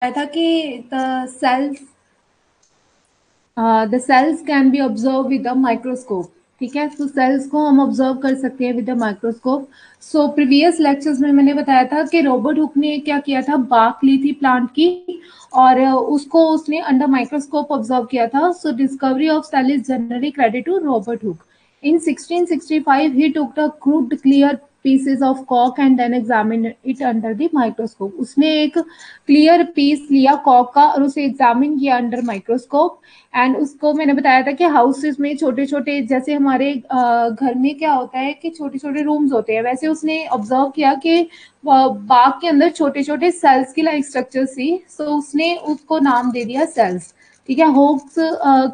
था कि the cells can be observe with the microscope. ठीक है, तो सेल्स को हम ऑब्जर्व कर सकते हैं with the microscope. So previous lectures में मैंने बताया था कि रॉबर्ट हुक ने क्या किया था, बाक ली थी प्लांट की और उसको उसने अंडर माइक्रोस्कोप ऑब्जर्व किया था। So discovery of cell is generally credit to Robert Hooke. In 1665, he took the crude clear pieces of cork and then examined it under the microscope. उसने एक क्लियर पीस लिया Kock का और उसे examine किया under microscope. And उसको मैंने बताया था कि हाउसेस में छोटे छोटे, जैसे हमारे घर में क्या होता है कि छोटे छोटे रूम्स होते हैं, वैसे उसने ऑब्जर्व किया कि बाग के अंदर छोटे छोटे सेल्स की लाइक स्ट्रक्चर्स थी। सो उसने उसको नाम दे दिया सेल्स। ठीक है, Hooks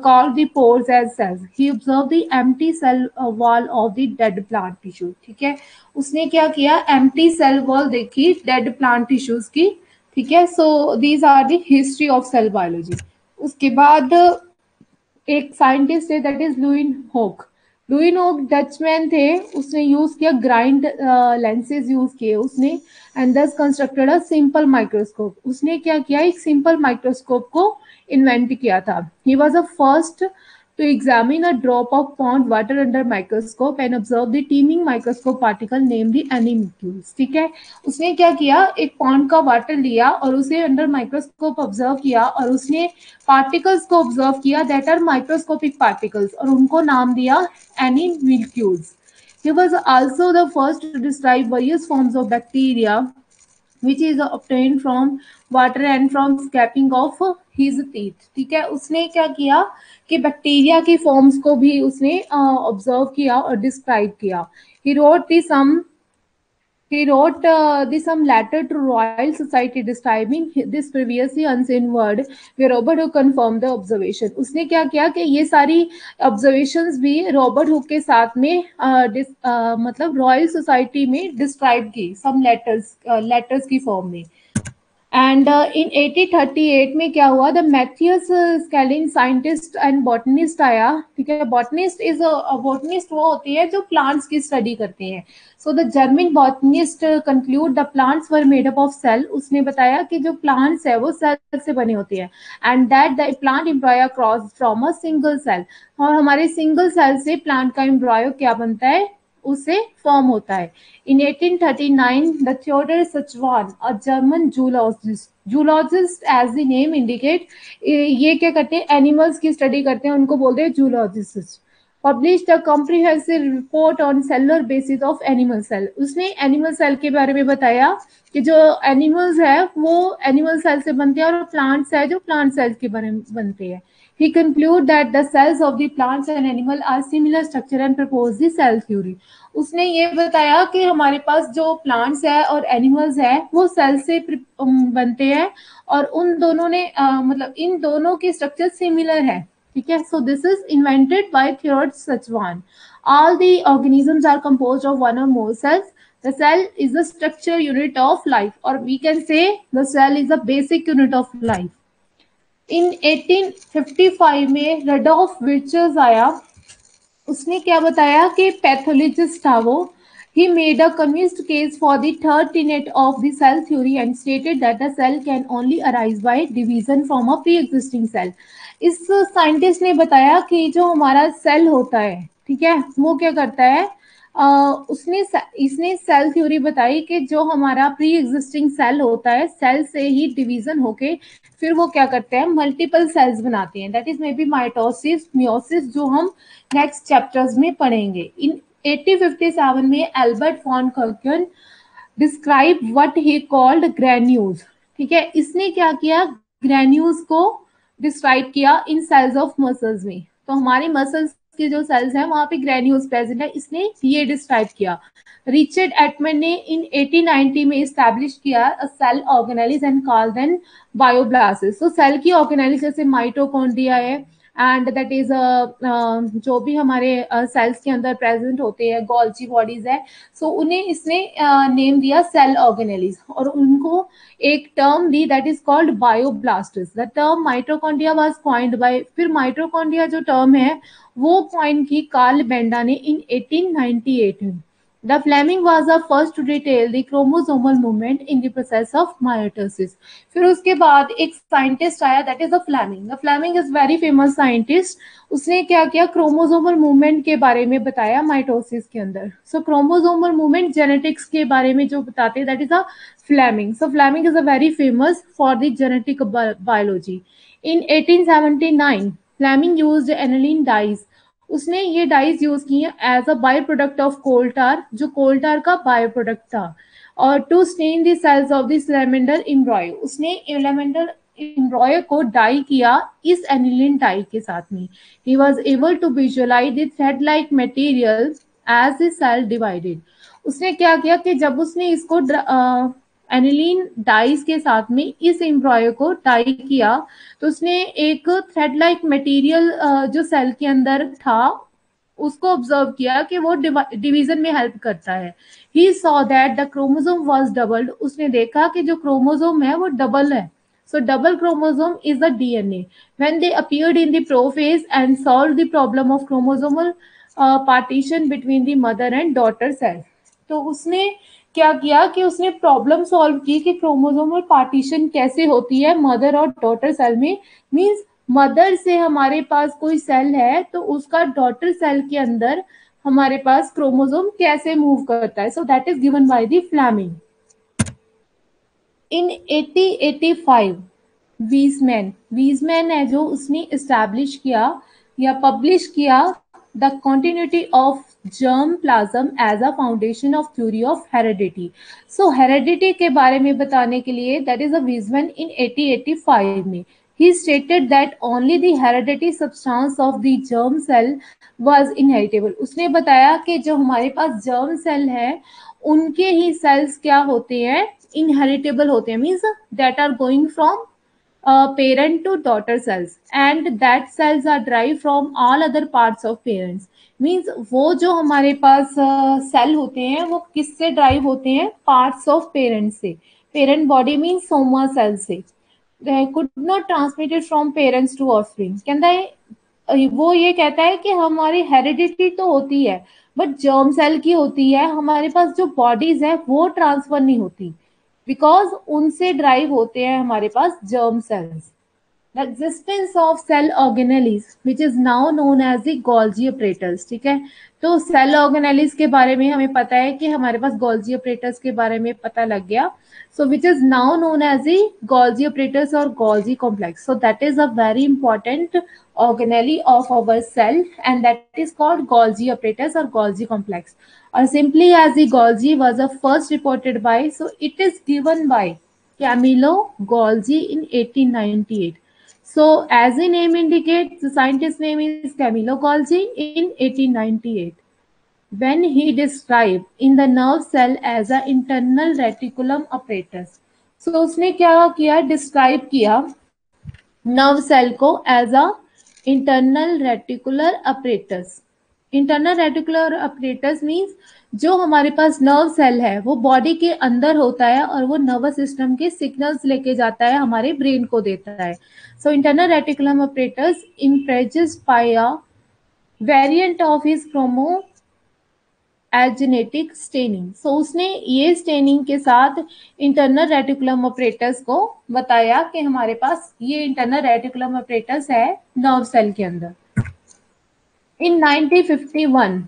called the pores as cells. He observed the empty cell wall of the dead plant tissue. ठीक है, उसने क्या किया, empty cell wall देखी dead plant tissues की। ठीक है, so these are the history of cell biology. उसके बाद एक साइंटिस्ट है दैट इज लुइन होक। लुइन होक डचमैन थे, उसने यूज किया ग्राइंड लेंसेज यूज किए उसने एंड दस कंस्ट्रक्टेड अ सिंपल माइक्रोस्कोप। उसने क्या किया, एक सिंपल माइक्रोस्कोप को इन्वेंट किया था। He was a first to examine a drop of pond water under microscope and observe the teeming microscope particle named the animalcules। ठीक है, उसने क्या किया, एक पॉन्ड का वाटर लिया और उसे अंडर माइक्रोस्कोप ऑब्जर्व किया और उसने पार्टिकल्स को ऑब्जर्व किया दैट आर माइक्रोस्कोपिक पार्टिकल्स और उनको नाम दिया एनिमल्क्यूल्स। He was also the first to describe various forms of bacteria which is obtained from water and from scraping of his teeth। ठीक है, उसने क्या किया कि बैक्टीरिया की फॉर्म्स को भी उसने ऑब्जर्व किया और डिस्क्राइब किया। He wrote the some He wrote some letter to Royal Society describing this previously unseen word, where Robert Hooke confirmed the observation। उसने क्या किया कि ये सारी observations भी रॉबर्ट हुक के साथ में मतलब रॉयल सोसाइटी में डिस्क्राइब की some letters की फॉर्म में। एंड इन 1838 में क्या हुआ, the Matthias Schleiden scientist and botanist आया। ठीक है, बॉटनिस्ट वो होती है जो प्लांट्स की स्टडी करते हैं। So the German botanist conclude the plants were made up of cell. उसने बताया कि जो प्लांट्स है वो सेल से बने होते हैं and that the plant embryo cross from a single cell. और हमारे सिंगल सेल से प्लांट का एम्ब्रॉयो क्या बनता है, उसे फॉर्म होता है। In 1839, the Theodor Sachwan, a German zoologist as the name indicate, ये क्या करते हैं, एनिमल्स की स्टडी करते हैं, उनको बोलते हैं zoologist. Published a comprehensive report on cellular basis of animal cell. उसने एनिमल सेल के बारे में बताया कि जो एनिमल्स है वो एनिमल सेल से बनते हैं और प्लांट्स है जो प्लांट सेल के बारे में बनते हैं। He conclude that the cells of the plants and animal are similar structure and propose the cell theory। उसने ये बताया कि हमारे पास जो प्लांट्स है और एनिमल्स है वो सेल से बनते हैं और उन दोनों ने मतलब इन दोनों की स्ट्रक्चर सिमिलर है। ठीक है, so this is invented by Theodor Schwann. All the organisms are composed of one or more cells. The cell is the structure unit of life, or we can say the cell is a basic unit of life. In 1855 में Rudolf विर्चर्स आया। उसने क्या बताया कि pathologist था वो। He made a convinced case for the third tenet of the cell theory and stated that the cell can only arise by division from a pre-existing cell। इस scientist ने बताया कि जो हमारा सेल होता है, ठीक है, वो क्या करता है, उसने इसने सेल थ्योरी बताई कि जो हमारा प्री एग्जिस्टिंग सेल होता है, सेल से ही डिवीजन होके फिर वो क्या करते हैं, मल्टीपल सेल्स बनाते हैं। That is maybe mitosis, meiosis, जो हम नेक्स्ट चैप्टर्स में पढ़ेंगे। इन 1857 में Albert von Kolliker describe what he called granules. ठीक है, इसने क्या किया, ग्रेन्यूल्स को डिस्क्राइब किया इन सेल्स ऑफ मसल्स में। तो हमारे मसल्स के जो सेल्स हैं वहां पे ग्रेन्यूल्स प्रेजेंट है, इसने ये डिस्क्राइब किया। रिचर्ड एटमन ने इन 1890 में इस्टेब्लिश किया a cell organelles and call them bioblast. तो सेल की ऑर्गेनेलिस जैसे माइटोकॉन्ड्रिया है एंड दैट इज जो भी हमारे सेल्स के अंदर प्रेजेंट होते हैं, गोल्जी बॉडीज है, सो उन्हें इसने नेम दिया सेल ऑर्गेनेलिस और उनको एक टर्म दी that is called bioblasts. The term mitochondria was coined by, फिर माइटोकॉन्ड्रिया जो टर्म है वो कॉइन की कार्ल बेंडा ने इन 1898 में। The Fleming was the first to detail the chromosomal movement in the process of mitosis. फिर उसके बाद एक साइंटिस्ट आया, that is the Flemming. The Flemming is very famous scientist. उसने क्या किया, क्रोमोसोमल मूवमेंट के बारे में बताया माइटोसिस के अंदर. सो क्रोमोसोमल मूवमेंट जेनेटिक्स के बारे में जो बताते हैं, that is the Flemming. So Flemming is a very famous for the genetic biology. In 1879 Flemming used aniline dyes. उसने ये डाइज यूज किए as a by product of coal tar, जो कोल टार का बाय प्रोडक्ट था. और to stain the cells of the salamander embryo, उसने salamander एम्ब्रॉय को die किया इस एनिलीन डाई के साथ में. He was able to visualize the thread like material as the cell divided. उसने क्या किया कि जब उसने इसको एनिलीन डाइस के साथ में इस एम्ब्रॉय को डाई किया, तो उसने एक थ्रेड लाइक मटेरियल जो सेल के अंदर था उसको ऑब्जर्व किया कि वो डिवीजन में हेल्प करता है. He saw that the chromosome was doubled. उसने देखा कि जो क्रोमोसोम है वो डबल है. So double chromosome is the DNA. When they appeared in the prophase and solved the problem of chromosomal partition between the mother and daughter cell. तो उसने क्या किया कि उसने प्रॉब्लम सॉल्व की कि क्रोमोसोमल पार्टीशन कैसे होती है मदर और डॉटर सेल में. मींस मदर से हमारे पास कोई सेल है तो उसका डॉटर सेल के अंदर हमारे पास क्रोमोसोम कैसे मूव करता है. So that is given by the Flemming. In 1885 Weismann है जो उसने इस्टेब्लिश किया या पब्लिश किया the continuity of germ plasm as a foundation of theory of heredity. So heredity के बारे में बताने के लिए that is a Weismann in 1885 में. He stated that only the hereditary substance of the germ cell was inheritable. उसने बताया कि जो हमारे पास जर्म सेल है उनके ही सेल्स क्या होते हैं, इनहेरिटेबल होते हैं. Means that are going from parent to daughter cells and that cells are derived from all other parts of parents. Means वो जो हमारे पास सेल होते हैं वो किससे ड्राइव होते हैं, पार्ट्स ऑफ पेरेंट से. Parent body means soma cell से. Could not transmitted from parents to offspring. कहता है वो ये कहता है कि हमारी हेरिडिटी तो होती है बट जर्म सेल की होती है, हमारे पास जो बॉडीज है वो ट्रांसफर नहीं होती बिकॉज उनसे ड्राइव होते हैं हमारे पास germ cells. The existence of cell organelles which is now known as the Golgi apparatus. ठीक है, तो सेल ऑर्गेनेलिस के बारे में हमें पता है कि हमारे पास गोल्जी ऑपरेटर्स के बारे में पता लग गया. So which is now known as the Golgi operators और Golgi complex. So that is a very important organelle of our cell and that is called Golgi apparatus or Golgi complex or simply as the Golgi was the first reported by, so it is given by Camillo Golgi in 1898. So as the name indicates, the scientist name is Camillo Golgi in 1898 when he described in the nerve cell as a internal reticulum apparatus. So उसने क्या किया, describe किया nerve cell को as a internal reticular apparatus. Internal reticular apparatus means जो हमारे पास nerve cell है वो body के अंदर होता है और वो नर्वस सिस्टम के सिग्नल्स लेके जाता है, हमारे ब्रेन को देता है. So internal reticulum apparatus impregnates by a variant of his chromo as genetic staining. So उसने ये स्टेनिंग के साथ इंटरनल रेटिकुलम ऑपरेटस को बताया कि हमारे पास ये इंटरनल रेटिकुलम ऑपरेटस है नर्व सेल के अंदर. इन 1951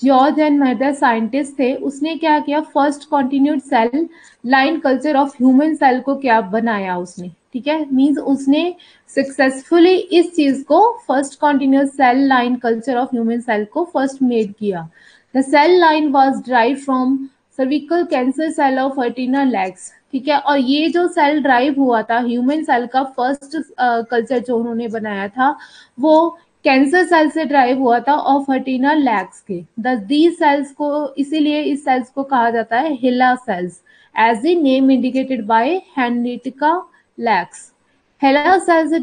जॉर्ज एंड मेहदर साइंटिस्ट थे, उसने क्या किया, first continued cell line culture of human cell को क्या बनाया उसने. ठीक है, मींस उसने सक्सेसफुली इस चीज को first continuous cell line culture of human cell को फर्स्ट मेड किया. The cell line was derive from cervical cancer cell of हर्टिना लैक्स. ठीक है, और ये जो सेल ड्राइव हुआ था ह्यूमन सेल का फर्स्ट कल्चर जो उन्होंने बनाया था वो कैंसर सेल से ड्राइव हुआ था ऑफ हर्टिना लैक्स के. दीज सेल्स को इसीलिए इस सेल्स को कहा जाता है HeLa cells as the name indicated by Henrietta Lacks. HeLa cells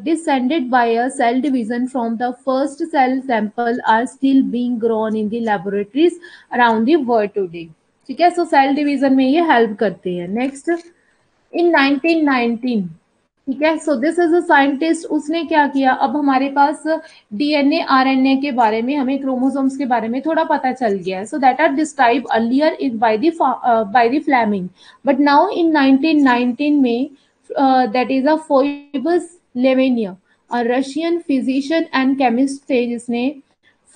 descended by a cell division from the first cell sample are still being grown in the laboratories around the world today. ठीक है, सो cell division में ये help करते हैं. Next, इन 1919 ठीक है। So this is a scientist, उसने क्या किया, अब हमारे पास डीएनए आरएनए के बारे में, हमें क्रोमोसोम्स के बारे में थोड़ा पता चल गया है। So that are describe earlier in by the Flemming, but now in 1919 में that is a Phoebus Levene, a Russian physician and chemist थे, जिसने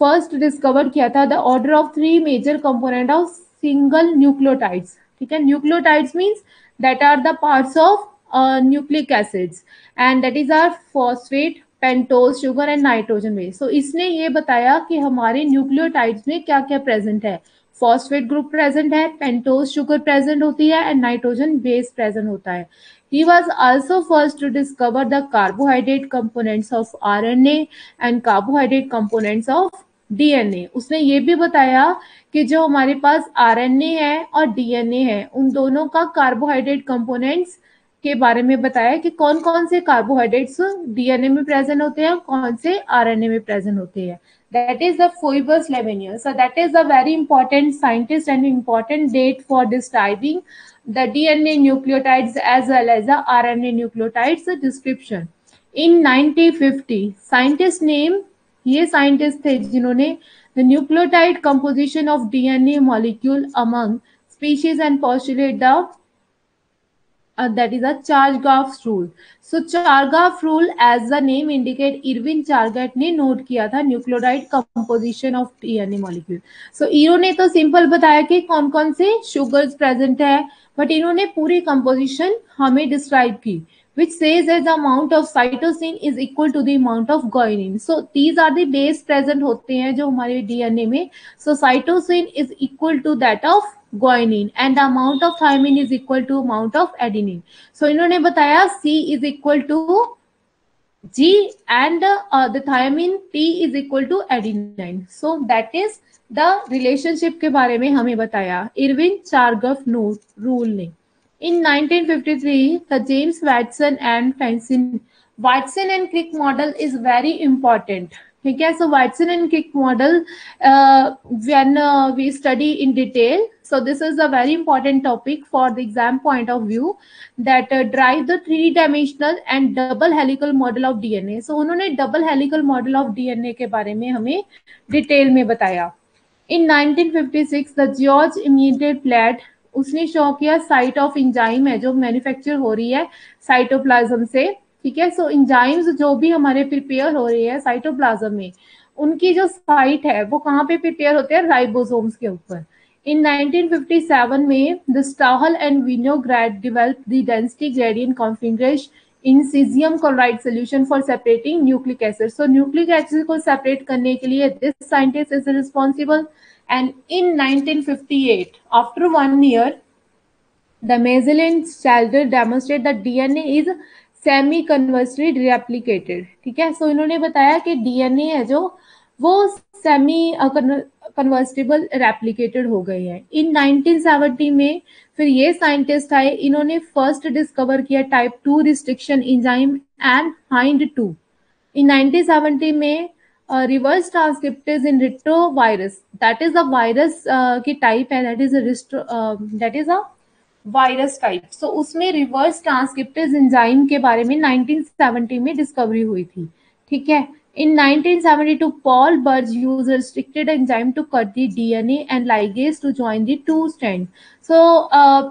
फर्स्ट डिस्कवर किया था the order of three major component of single nucleotides. ठीक है, nucleotides means that are the parts of nucleic acids, and that is are phosphate, pentose, sugar and nitrogen base. So इसने ये बताया कि हमारे nucleotides में क्या क्या प्रेजेंट है। फॉस्फेट ग्रुप प्रेजेंट है, पेंटोज शुगर प्रेजेंट होती है, एंड नाइट्रोजन बेस प्रेजेंट होता है। He was also first to discover the carbohydrate components of RNA and carbohydrate components of DNA। उसने ये भी बताया कि जो हमारे पास RNA है और DNA है, उन दोनों का कार्बोहाइड्रेट कंपोनेंट्स के बारे में बताया कि कौन कौन से कार्बोहाइड्रेट्स डीएनए में प्रेजेंट होते हैं, कौन से आरएनए में प्रेजेंट होते हैं। That is the Phoebus Lavenier. So that is a very important scientist and important date for describing the DNA nucleotides as well as the RNA nucleotides description. In 1950, scientist name, ये scientist थे जिन्होंने the nucleotide composition of DNA molecule among species and postulate the that is a Chargaff rule. So Chargaff rule, as the name indicate, Irwin Chargaff ने note किया था nucleotide composition of DNA molecule. So इन्होंने तो simple बताया कि कौन कौन से शुगर्स प्रेजेंट है, बट इन्होंने पूरी कंपोजिशन हमें डिस्क्राइब की, which says that the amount of cytosine is equal to the amount of guanine. So these are the base present होते हैं जो हमारे डीएनए में। So cytosine is equal to that of guanine and the amount of thymine is equal to amount of adenine. So इन्होंने बताया C is equal to G and the thymine T is equal to adenine. So that is the relationship के बारे में हमें बताया Irwin चारगफ rule ने। In 1953, the James Watson and Watson and Crick model is very important. ठीक है, so Watson and Crick model, when we study in detail, so this is a very important topic for the exam point of view, that drive the three dimensional and double helical model of DNA. So उन्होंने double helical model of DNA के बारे में हमें detail में बताया। In 1956, the George Immediate Platt, उसने show किया site of enzyme है जो मैन्युफैक्चर हो रही है साइटोप्लाज्म से। ठीक है, सो इंजाइम्स जो भी हमारे प्रिपेयर हो रही है साइटोप्लाज्म में, उनकी जो साइट है वो कहाँ पे प्रिपेयर होते हैं, राइबोसोम्स के ऊपर। In 1957 में the Stahel and Vinograd developed the density gradient configuration in cesium chloride solution for separating nucleic acids. So nucleic acid को separate करने के लिए this scientist is responsible. And in 1958, after 1 year, the Mazel and Shalder demonstrate that DNA is semi conversely replicated। ठीक है, सो इन्होंने बताया कि DNA है जो वो सेमी कन्वर्सिबल रेप्लिकेटेड हो गए हैं। इन 1970 में फिर ये साइंटिस्ट आए, इन्होंने फर्स्ट डिस्कवर किया type 2 restriction enzyme and Hind 2। In 1970 में reverse transcriptase in retrovirus, that is a virus की टाइप है, that is a virus type. So उसमें रिवर्स ट्रांसक्रिप्टेज एंजाइम के बारे में 1970 में डिस्कवरी हुई थी। ठीक है, in 1972 Paul Burge used a restricted enzyme to cut the DNA and ligase to join the two strand। so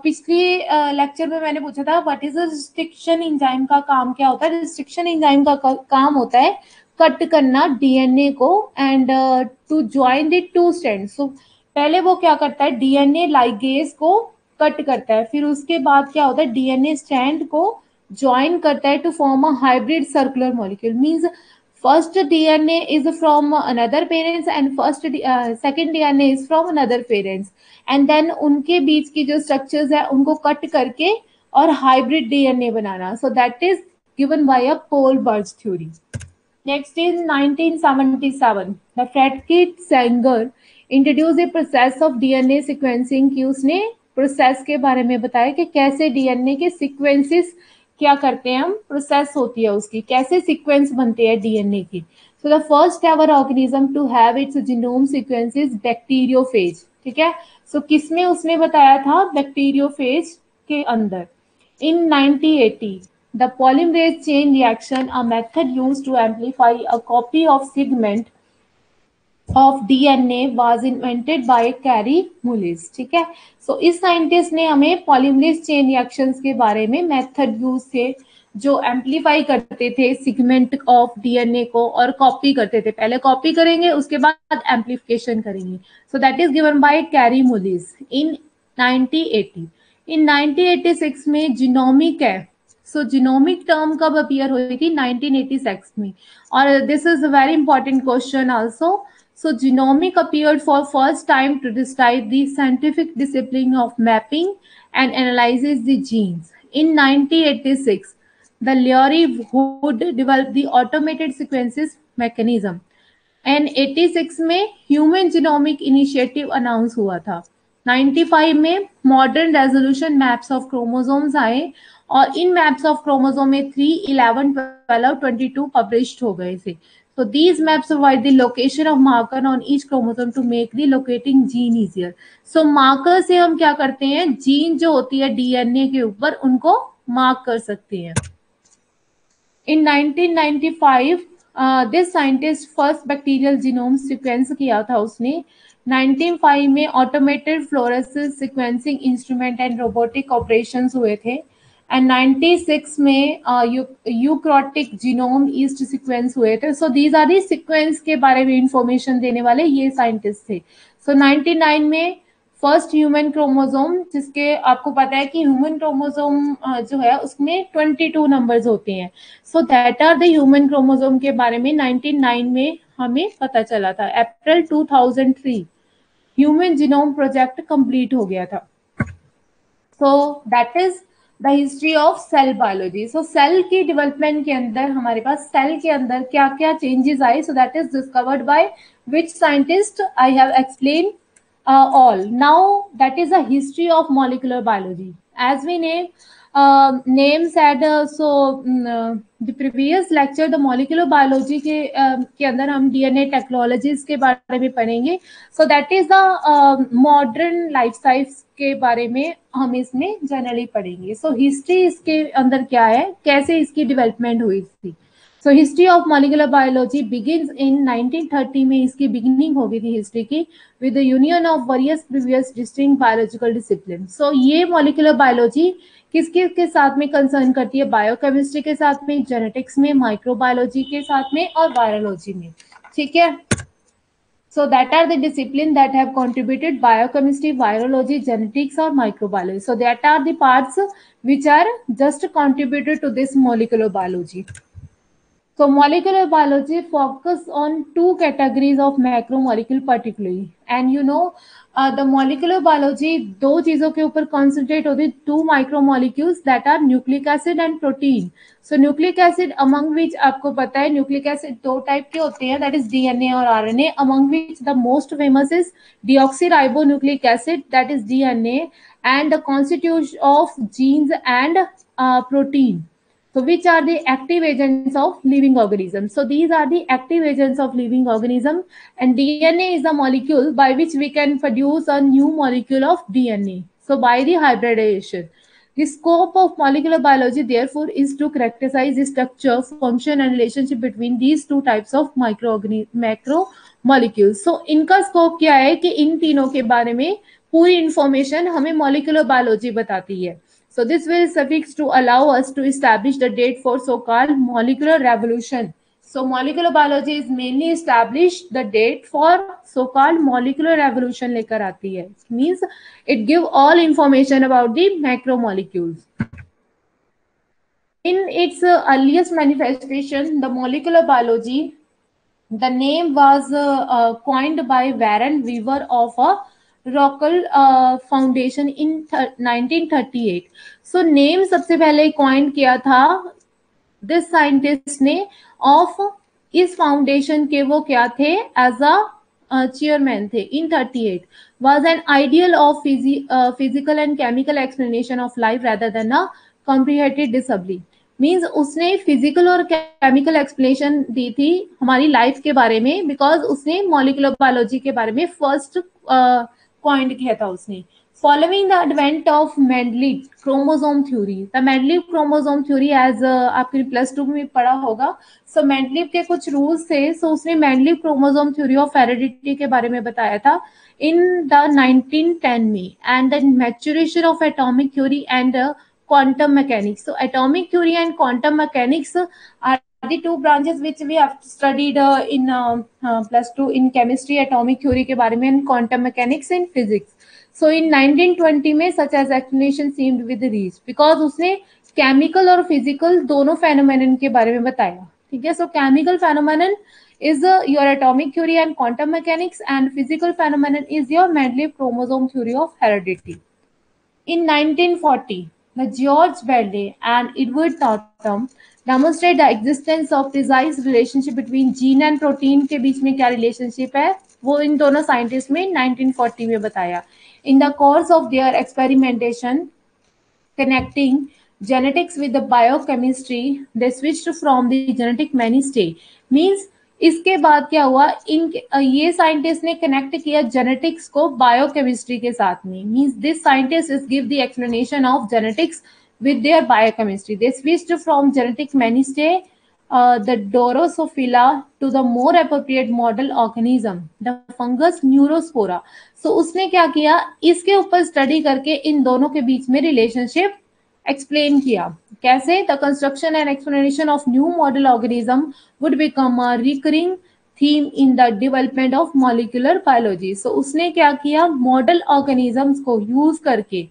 पिछली लेक्चर में मैंने पूछा था व्हाट इज रिस्ट्रिक्शन एंजाइम का काम क्या होता है। रिस्ट्रिक्शन एंजाइम का काम होता है कट करना डीएनए को and to join the two strand. So पहले वो क्या करता है, डीएनए लाइगेज को कट करता है, फिर उसके बाद क्या होता है, डीएनए स्ट्रैंड को ज्वाइन करता है to form a hybrid circular molecule. Means first DNA is from another parents and second DNA is from another parents, and then उनके बीच की जो structures है उनको कट करके और hybrid DNA banana. So that is given by a Paul Burge theory। Next is 1977, the Frederick Sanger introduced a process of DNA sequencing कि उसने process के बारे में बताया कि कैसे डीएनए के सीक्वेंसेस क्या करते हैं हम, प्रोसेस होती है उसकी, कैसे सीक्वेंस बनते हैं डीएनए की। So the first ever organism to have its genome sequence is bacteriophage. ठीक है, सो किसमें उसने बताया था, बैक्टीरियोफेज के अंदर। इन 1980 The polymerase chain reaction, a method used to amplify a copy of segment of DNA was invented by Carey Mullis. ठीक है, सो इस साइंटिस्ट ने हमें पॉलीमरेज चेन रिएक्शंस के बारे में मेथड यूज थे जो एम्पलीफाई करते थे सिगमेंट ऑफ डीएनए को और कॉपी करते थे, पहले कॉपी करेंगे उसके बाद एम्पलीफिकेशन करेंगे. So that is given by Kary Mullis in 1980. In 1986 में जीनोमिक है. सो जीनोमिक टर्म कब अपीयर हुई थी? 1986 में. और this is a very important question also. So genomic appeared for first time to describe the scientific discipline of mapping and analyzes the genes. In 1986, the Larry Hood developed the automated sequences mechanism. And 86 में human genomic initiative announce हुआ था. 95 में modern resolution maps of chromosomes आए और इन maps of chromosome में 3, 11, 12, 22 published हो गए थे. So these maps provide the location of marker on each chromosome to make the locating gene easier. So marker से हम क्या करते हैं, जीन जो होती है डीएनए के ऊपर उनको मार्क कर सकते हैं. In 1995 this scientist first bacterial genome sequence किया था उसने. 1905 में automated fluorescence sequencing instrument and robotic operations हुए थे. एंड 96 में यूक्रोटिक जीनोम ईस्ट सीक्वेंस हुए थे. So these are the sequence के बारे में इंफॉर्मेशन देने वाले ये साइंटिस्ट थे. सो 99 में फर्स्ट ह्यूमन क्रोमोसोम, जिसके आपको पता है कि ह्यूमन क्रोमोसोम जो है उसमें 22 नंबर्स होते हैं. So that are the human chromosome के बारे में 99 में हमें पता चला था. April 2003 human genome project complete हो गया था. So that is the history of cell biology. So cell की डेवलपमेंट के अंदर हमारे पास सेल के अंदर क्या क्या चेंजेस आए. सो that is discovered by which scientist? I have explain all. Now that is a history of molecular biology. As we name said, the previous lecture the molecular biology के अंदर हम DNA technologies के बारे में पढ़ेंगे. So that is the modern life science के बारे में हम इसमें जनरली पढ़ेंगे. So history इसके अंदर क्या है, कैसे इसकी डेवलपमेंट हुई थी. So history of molecular biology begins in 1930 में इसकी बिगिनिंग हो गई थी हिस्ट्री की with the union of various previous distinct biological disciplines. So ये molecular biology किसके के साथ में कंसर्न करती है? बायोकेमिस्ट्री के साथ में, जेनेटिक्स में, माइक्रोबायोलॉजी के साथ में और वायरोलॉजी में. ठीक है. So that are the discipline that have contributed biochemistry, virology, genetics or microbiology. So that are the parts which are just contributed to this molecular biology. So molecular biology focus on two categories of macromolecule particularly. And you know the molecular biology दो चीजों के ऊपर concentrate होती है, two micromolecules that are nucleic acid and protein. So nucleic acid among which आपको पता है nucleic acid दो type के होते हैं, that is DNA और RNA, among which the most famous is deoxyribonucleic acid, that is DNA, and the constitution of genes and protein. So which are the active agents of living organisms? So these are the active agents of living organism, and DNA is the molecule by which we can produce a new molecule of DNA. So by the hybridization. The scope of molecular biology therefore is to characterize the structure, function and relationship between these two types of macromolecules. So इनका scope क्या है कि इन तीनों के बारे में पूरी information हमें molecular biology बताती है. So this will suffix to allow us to establish the date for so-called molecular revolution. So molecular biology is mainly established the date for so-called molecular revolution लेकर आती है. Means it give all information about the macromolecules. In its earliest manifestation, the molecular biology, the name was coined by Warren Weaver of a Rockwell Foundation in 1938. So name सबसे पहले coin किया था this scientist ने of इस foundation के वो क्या थे as a chairman थे in 38. Was an ideal of physical and chemical explanation of life rather than a comprehended disability. Means उसने फिजिकल और केमिकल एक्सप्लेनेशन दी थी हमारी लाइफ के बारे में, बिकॉज उसने मॉलिक्यूलर बायोलॉजी के बारे में फर्स्ट पॉइंट किया था उसने. Following the advent of Mendeleev chromosome theory, the Mendeleev chromosome theory as आपके +2 में पढ़ा होगा. So Mendeleev के कुछ रूल्स थे, so उसने Mendeleev chromosome theory of heredity के बारे में बताया था in the 1910 में, and the maturation of atomic theory and quantum mechanics. So atomic theory and quantum mechanics are the two branches which we have studied in +2 in chemistry. Atomic theory के बारे में, and quantum mechanics in physics. So in 1920 में such as explanation seemed with reach, because उसने chemical और physical दोनों phenomenon के बारे में बताया. ठीक है, सो chemical phenomenon is your atomic theory and quantum mechanics, and physical phenomenon is your Mendeleev chromosome theory of heredity. In 1940, the George Bradley and Edward Thornton demonstrate the existence of precise relationship between gene and protein के बीच में क्या relationship है, वो इन दोनों scientist में 1940 में बताया. In the course of their experimentation connecting genetics with the biochemistry, they switched from the genetic mainstay. Means इसके बाद क्या हुआ, ये साइंटिस्ट ने कनेक्ट किया जेनेटिक्स को बायोकेमिस्ट्री के साथ में. Means this scientist is give the explanation of genetics with their biochemistry. They switched from genetic mainstay, the Drosophila, to the more appropriate model organism, the fungus Neurospora. So उसने क्या किया, इसके ऊपर study करके इन दोनों के बीच में रिलेशनशिप एक्सप्लेन किया. कैसे? The construction and explanation of new model organism would become a recurring theme in the development of molecular biology. So उसने क्या किया, मॉडल ऑर्गेनिजम्स को यूज करके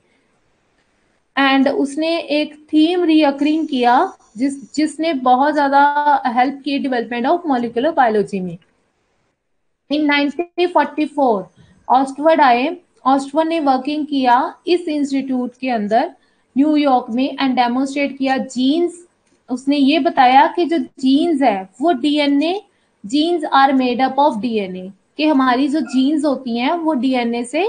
एंड उसने एक थीम रिकरिंग किया जिसने बहुत ज्यादा हेल्प की डेवलपमेंट ऑफ मॉलिक्यूलर बायोलॉजी में. इन 1944 ऑस्टवर्ड आए. ऑस्टवर्ड ने वर्किंग किया इस इंस्टीट्यूट के अंदर न्यूयॉर्क में एंड डेमोन्स्ट्रेट किया जीन्स. उसने ये बताया कि जो जीन्स है वो DNA, genes are made up of DNA, कि हमारी जो जीन्स होती हैं वो डीएनए से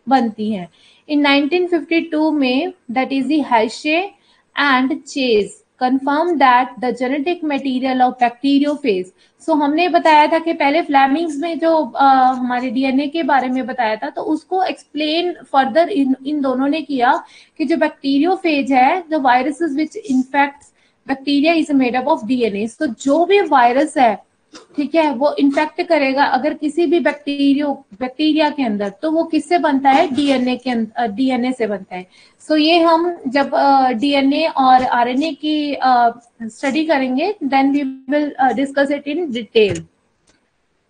बनती हैं. इन 1952 में that is the Hershey and Chase confirm that the genetic material of bacteriophage. So हमने बताया था कि पहले फ्लेमिंग्स में जो हमारे डीएनए के बारे में बताया था, तो उसको एक्सप्लेन फर्दर इन दोनों ने किया कि जो बैक्टीरियोफेज है, the viruses which infect bacteria is made up of DNA. तो जो भी वायरस है, ठीक है, वो इन्फेक्ट करेगा अगर किसी भी बैक्टीरिया के अंदर, तो वो किससे बनता है, डीएनए के अंदर, डीएनए से बनता है. सो ये हम जब डीएनए और आरएनए की स्टडी करेंगे, then we will discuss it in detail.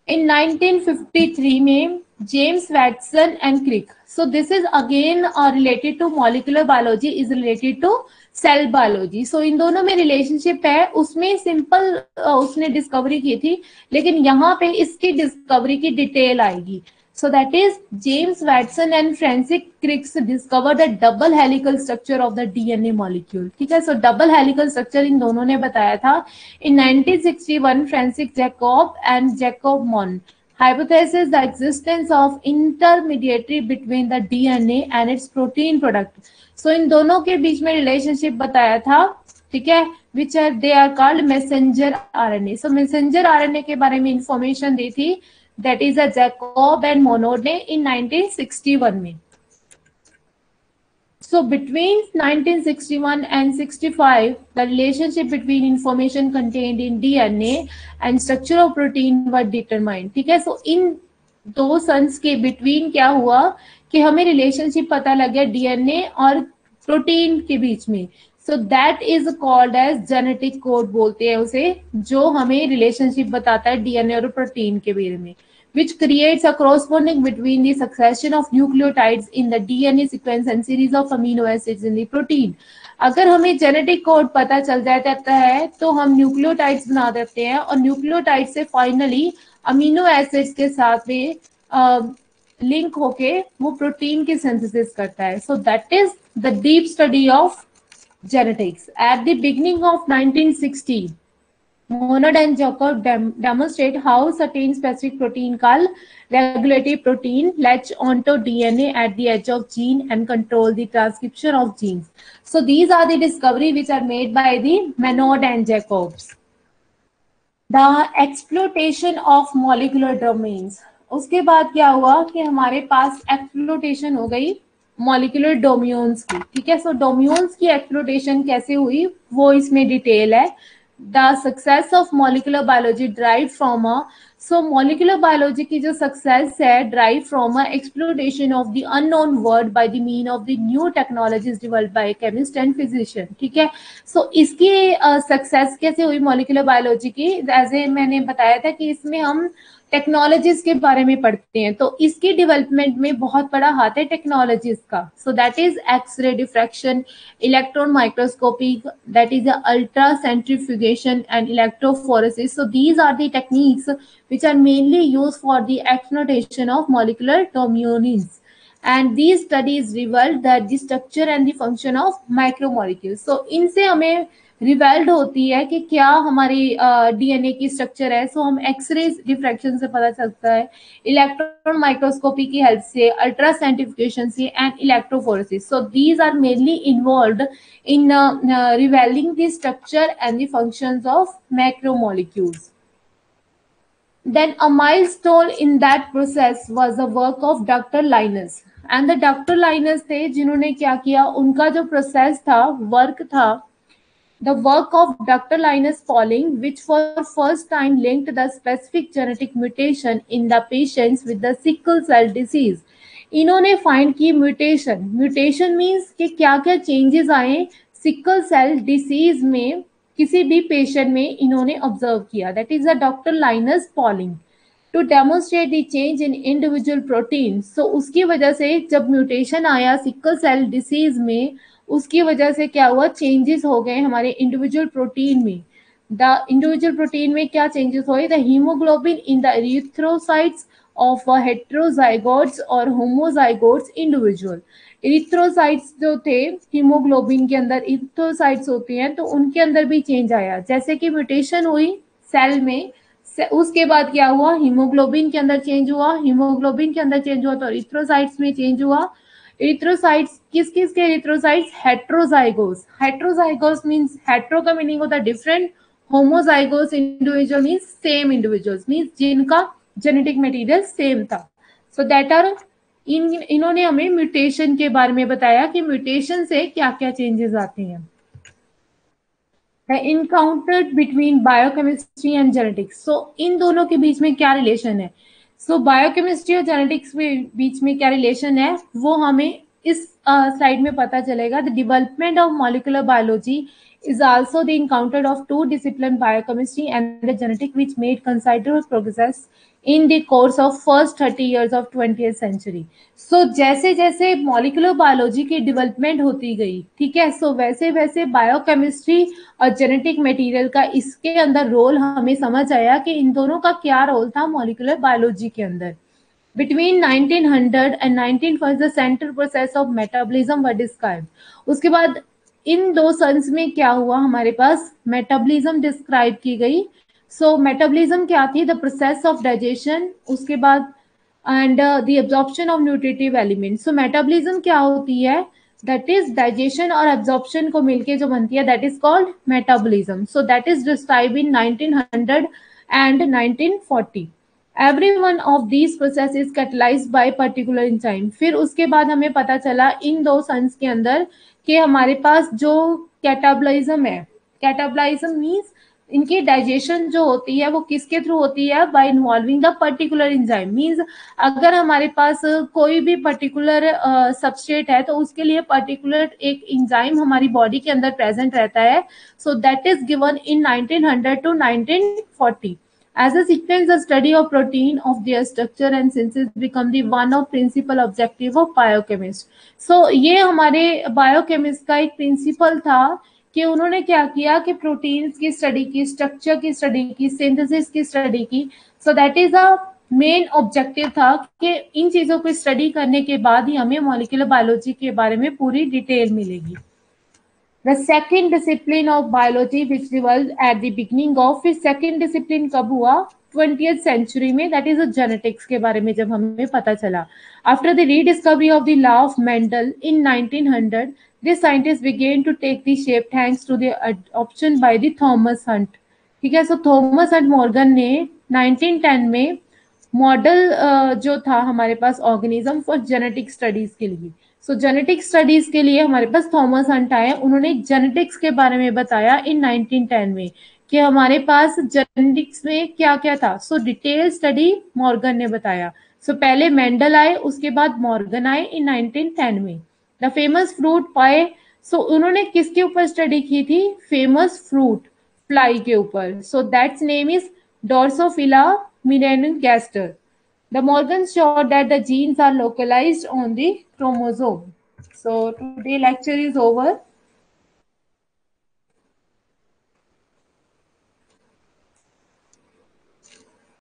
In 1953 में James Watson and Crick. So this is again related to molecular biology, is related to cell biology. So इन दोनों में रिलेशनशिप है. उसमें सिंपल उसने डिस्कवरी की थी, लेकिन यहाँ पे इसकी डिस्कवरी की डिटेल आएगी. So that is James Watson and Francis Crick discovered the double helical structure of the DNA molecule. ठीक है, so double helical structure इन दोनों ने बताया था. In 1961, Francis Jacob and Jacob Mon hypothesized the existence of intermediary between the DNA and its protein product. So इन दोनों के बीच में relationship बताया था. ठीक है, which are they are called messenger RNA. So messenger RNA के बारे में information दी थी, that is a Jacob and Monod ने in 1961 में. So between 1961 and 65, the relationship between information contained in DNA and structure of protein were determined. ठीक है, so इन दो sons के बिटवीन क्या हुआ कि हमें रिलेशनशिप पता लग गया डीएनए और प्रोटीन के बीच में. So that is called as genetic code बोलते हैं उसे, जो हमें रिलेशनशिप बताता है डीएनए और प्रोटीन के बारे में, which creates a corresponding between the succession of nucleotides in the DNA sequence and series of amino acids in the protein. अगर हमें जेनेटिक कोड पता चल जाता है तो हम न्यूक्लियोटाइड्स बना देते हैं, और न्यूक्लियोटाइड से फाइनली अमीनो एसिड्स के साथ में लिंक होके वो प्रोटीन की सिंथेसिस करता है. So that is the deep study of genetics. At the beginning of 1960, Monod and Jacob demonstrate how certain specific protein called regulative protein latch onto DNA at the edge of gene and control the transcription of genes. So these are the discovery which are made by the Monod and Jacobs. The exploitation of molecular domains. उसके बाद क्या हुआ कि हमारे पास exploitation हो गई molecular डोम्यून्स की, ठीक है। सो डोम्यून्स की एक्सप्लोरेशन कैसे हुई वो इसमें डिटेल है। The success of molecular biology drive from a, so molecular biology की जो सक्सेस है drive from a exploration of the unknown world by the mean of the new technologies developed by chemist and physician, ठीक है। सो इसकी success कैसे हुई molecular biology की, as a मैंने बताया था कि इसमें हम टेक्नोलॉजीज के बारे में पढ़ते हैं, तो इसकी डेवलपमेंट में बहुत बड़ा हाथ है टेक्नोलॉजीज का। So that is X ray diffraction, electron microscopy, that is ultra centrifugation and electrophoresis. So these are the techniques which are mainly used for the exploitation of molecular domains, and these studies revealed that the structure and the function of micromolecules. So इनसे हमें revelled होती है कि क्या हमारी DNA की structure है। सो हम एक्सरे डिफ्रैक्शन से पता चलता है, इलेक्ट्रॉन माइक्रोस्कोपी की हेल्प से, अल्ट्रा साइंटिफिकेशन से and electrophoresis. So these are mainly involved in revealing the structure and the functions of macromolecules. Then a milestone in that process was the work of Dr. Linus. And the Dr. Linus थे जिन्होंने क्या किया, उनका जो process था, work था, the work of Dr. Linus Pauling, which for first time linked the specific genetic mutation in the patients with the sickle cell disease. इन्होंने find की म्यूटेशन, म्यूटेशन मीन्स कि क्या क्या चेंजेस आए सिकल सेल डिसीज में किसी भी patient में, इन्होंने ऑब्जर्व किया। That is a doctor Linus Pauling to demonstrate the change in individual protein. So उसकी वजह से जब म्यूटेशन आया सिकल सेल डिसीज में, उसकी वजह से क्या हुआ, चेंजेस हो गए हमारे इंडिविजुअल प्रोटीन में। द इंडिविजुअल प्रोटीन में क्या चेंजेस हुए, the hemoglobin in the erythrocytes of heterozygotes और होमोजाइगोट्स इंडिविजुअल। इरिथ्रोसाइट्स जो थे हीमोग्लोबिन के अंदर इरिथ्रोसाइट्स होती हैं, तो उनके अंदर भी चेंज आया। जैसे कि म्यूटेशन हुई सेल में, उसके बाद क्या हुआ, हीमोग्लोबिन के अंदर चेंज हुआ, हीमोग्लोबिन के अंदर चेंज हुआ तो इरिथ्रोसाइट्स में चेंज हुआ। इरिथ्रोसाइट्स किस किस के erythrocytes, heterozygous. Heterozygous means hetero का मीनिंग होता है different, homozygous individual means same individuals, means जिनका जेनेटिक मटेरियल सेम था। सो दैट आर इन्होंने हमें म्यूटेशन के बारे में बताया कि म्यूटेशन से क्या क्या चेंजेस आते हैं। Encounter between biochemistry and genetics. So इन दोनों के बीच में क्या रिलेशन है, सो बायोकेमिस्ट्री और जेनेटिक्स के बीच में क्या रिलेशन है वो हमें इस स्लाइड में पता चलेगा। The development of molecular biology is also the encounter of two discipline biochemistry and the genetic which made considerable progress in the course of first 30 years of 20th century. So जैसे जैसे molecular biology की development होती गई, ठीक है, सो वैसे वैसे biochemistry और जेनेटिक मटेरियल का इसके अंदर रोल हमें समझ आया कि इन दोनों का क्या रोल था मॉलिक्यूलर बायोलॉजी के अंदर। Between 1900 and 1940 the central process of metabolism were described. उसके बाद इन दो सन्स में क्या हुआ, हमारे पास मेटाबॉलिज्म डिस्क्राइब की गई। सो मेटाबॉलिज्म क्या थी, द प्रोसेस ऑफ डाइजेशन, उसके बाद and the absorption of nutritive element. So metabolism क्या होती है, दैट इज डाइजेशन और एब्जॉर्प्शन को मिलके जो बनती है, that is called metabolism. So that is describe in 1900 and 1940। Every one of these process is catalysed by particular enzyme. फिर उसके बाद हमें पता चला इन दो सन्स के अंदर कि हमारे पास जो कैटाबॉलिज्म है, कैटाबॉलिज्म मींस इनकी डाइजेशन जो होती है वो किसके थ्रू होती है, bye involving the particular enzyme. Means अगर हमारे पास कोई भी पर्टिकुलर सबस्ट्रेट है तो उसके लिए पर्टिकुलर एक एंजाइम हमारी बॉडी के अंदर प्रेजेंट रहता है। So that is given in 1900 to 1940. As a sequence, the study of protein, of their structure and synthesis become the one of principal objective of biochemist. So ये हमारे biochemist का एक principal था कि उन्होंने क्या किया कि प्रोटीन्स की स्टडी की, स्ट्रक्चर की स्टडी की, सिंथेसिस की स्टडी की। सो that is a main objective था कि इन चीजों को स्टडी करने के बाद ही हमें मॉलिक्यूलर बायोलॉजी के बारे में पूरी डिटेल मिलेगी। The second discipline of biology which developed at the beginning of, फिर second discipline कब हुआ, 20th century में, that is genetics के बारे में जब हमें पता चला। After the rediscovery of the law of Mendel in 1900, this scientist began to take the shape thanks to the adoption by the Thomas Hunt. ठीक है, so Thomas Hunt Morgan ने 1910 में मॉडल जो था हमारे पास ऑर्गेनिज्म फॉर जेनेटिक स्टडीज के लिए। सो genetic studies के लिए हमारे पास थॉमस हंट आए, उन्होंने जेनेटिक्स के बारे में बताया इन 1910 में कि हमारे पास जेनेटिक्स में क्या क्या था। सो डिटेल स्टडी मॉर्गन ने बताया। सो पहले मेंडल आए, उसके बाद मॉर्गन आए इन 1910 में। द फेमस फ्रूट पाए, सो उन्होंने किसके ऊपर स्टडी की थी? फेमस फ्रूट फ्लाई के ऊपर। So that's name is Drosophila melanogaster. The Morgan showed that the genes are localized on the chromosome. So today lecture is over.